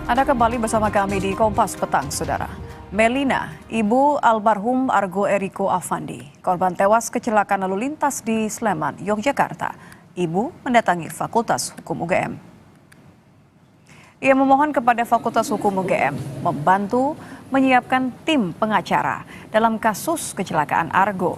Anda kembali bersama kami di Kompas Petang, Saudara. Melina, ibu almarhum Argo Eriko Affandi, korban tewas kecelakaan lalu lintas di Sleman, Yogyakarta. Ibu mendatangi Fakultas Hukum UGM. Ia memohon kepada Fakultas Hukum UGM membantu menyiapkan tim pengacara dalam kasus kecelakaan Argo.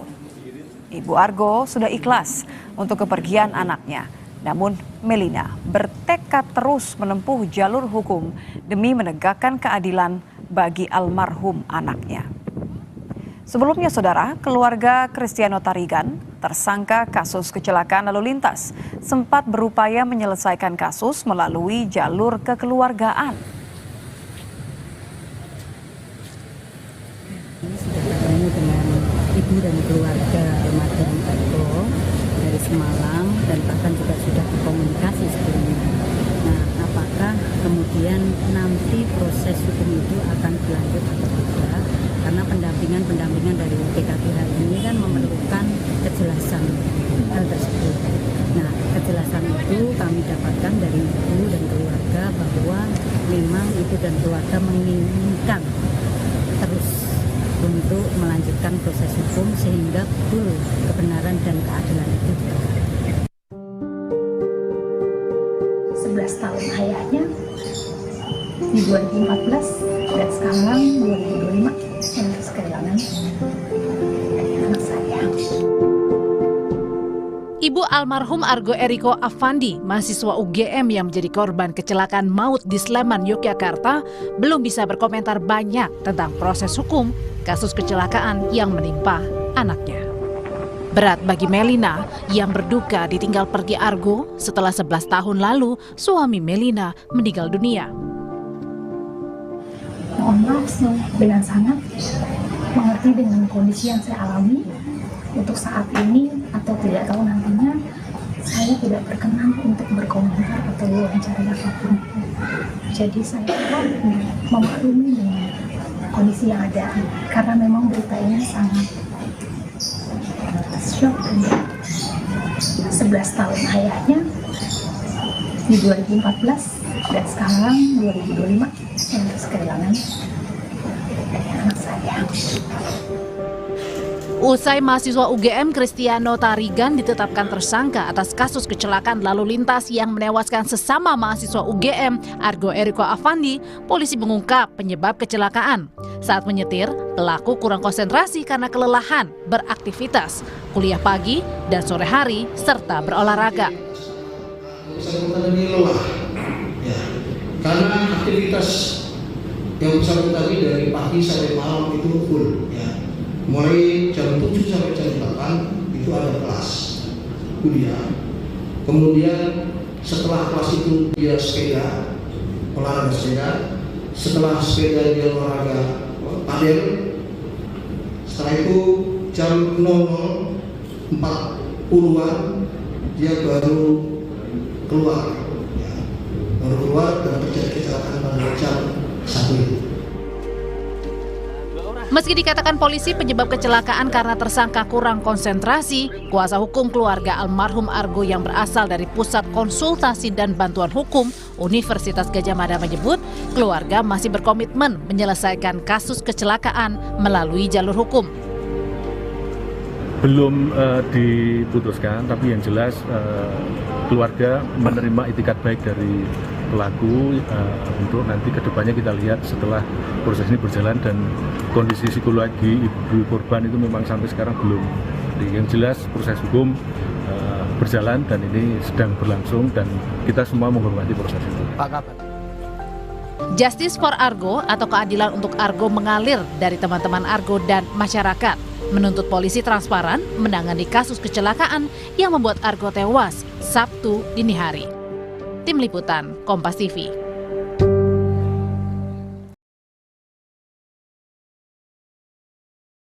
Ibu Argo sudah ikhlas untuk kepergian anaknya. Namun Melina bertekad terus menempuh jalur hukum demi menegakkan keadilan bagi almarhum anaknya. Sebelumnya, Saudara, keluarga Cristiano Tarigan, tersangka kasus kecelakaan lalu lintas, sempat berupaya menyelesaikan kasus melalui jalur kekeluargaan. Sudah bertemu dengan ibu dan keluarga almarhum Argo dari semalam dan bahkan juga sudah berkomunikasi sebelumnya. Nah, apakah kemudian nanti proses hukum itu akan berlanjut atau tidak? Karena pendampingan dari PKPH ini kan memerlukan kejelasan hal tersebut. Nah, kejelasan itu kami dapatkan dari ibu dan keluarga bahwa memang ibu dan keluarga menginginkan terus untuk melanjutkan proses hukum sehingga betul kebenaran dan keadilan itu ditegakkan. 11 tahun ayahnya di 2014 dan sekarang 2025 saya harus kehilangan anak saya. Ibu almarhum Argo Eriko Affandi, mahasiswa UGM yang menjadi korban kecelakaan maut di Sleman, Yogyakarta, belum bisa berkomentar banyak tentang proses hukum kasus kecelakaan yang menimpa anaknya. Berat bagi Melina yang berduka ditinggal pergi Argo setelah 11 tahun lalu suami Melina meninggal dunia. Mohon maaf dengan sangat mengerti dengan kondisi yang saya alami. Untuk saat ini atau tidak tahu nantinya, saya tidak berkenan untuk berkomentar atau wawancara apapun. Jadi saya memaklumi dengan kondisi yang ada, karena memang berita ini sangat shock. 11 tahun ayahnya di 2014 dan sekarang 2025 saya harus kehilangan anak saya. Usai mahasiswa UGM Cristiano Tarigan ditetapkan tersangka atas kasus kecelakaan lalu lintas yang menewaskan sesama mahasiswa UGM Argo Eriko Affandi, polisi mengungkap penyebab kecelakaan. Saat menyetir, pelaku kurang konsentrasi karena kelelahan beraktivitas, kuliah pagi dan sore hari, serta berolahraga. Bersangkutan ini lelah, ya, karena aktivitas yang bersangkutan tadi dari pagi sampai malam itu full, ya. Mulai jam 7 sampai jam 8 itu ada kelas kuliah. Kemudian setelah kelas itu dia sepeda, olahraga sepeda. Setelah sepeda dia olahraga padel. Setelah itu jam 00.40-an dia baru keluar, ya. Baru keluar dan terjadi kecelakaan pada jam 1 itu. Meski dikatakan polisi penyebab kecelakaan karena tersangka kurang konsentrasi, kuasa hukum keluarga almarhum Argo yang berasal dari Pusat Konsultasi dan Bantuan Hukum Universitas Gadjah Mada menyebut keluarga masih berkomitmen menyelesaikan kasus kecelakaan melalui jalur hukum. Belum diputuskan, tapi yang jelas keluarga menerima itikat baik dari pelaku untuk nanti kedepannya kita lihat setelah proses ini berjalan dan kondisi psikologi ibu korban itu memang sampai sekarang belum. Jadi yang jelas proses hukum berjalan dan ini sedang berlangsung dan kita semua menghormati proses itu. Pak Kabar. Justice for Argo atau keadilan untuk Argo mengalir dari teman-teman Argo dan masyarakat, menuntut polisi transparan menangani kasus kecelakaan yang membuat Argo tewas Sabtu dini hari. Tim Liputan Kompas TV.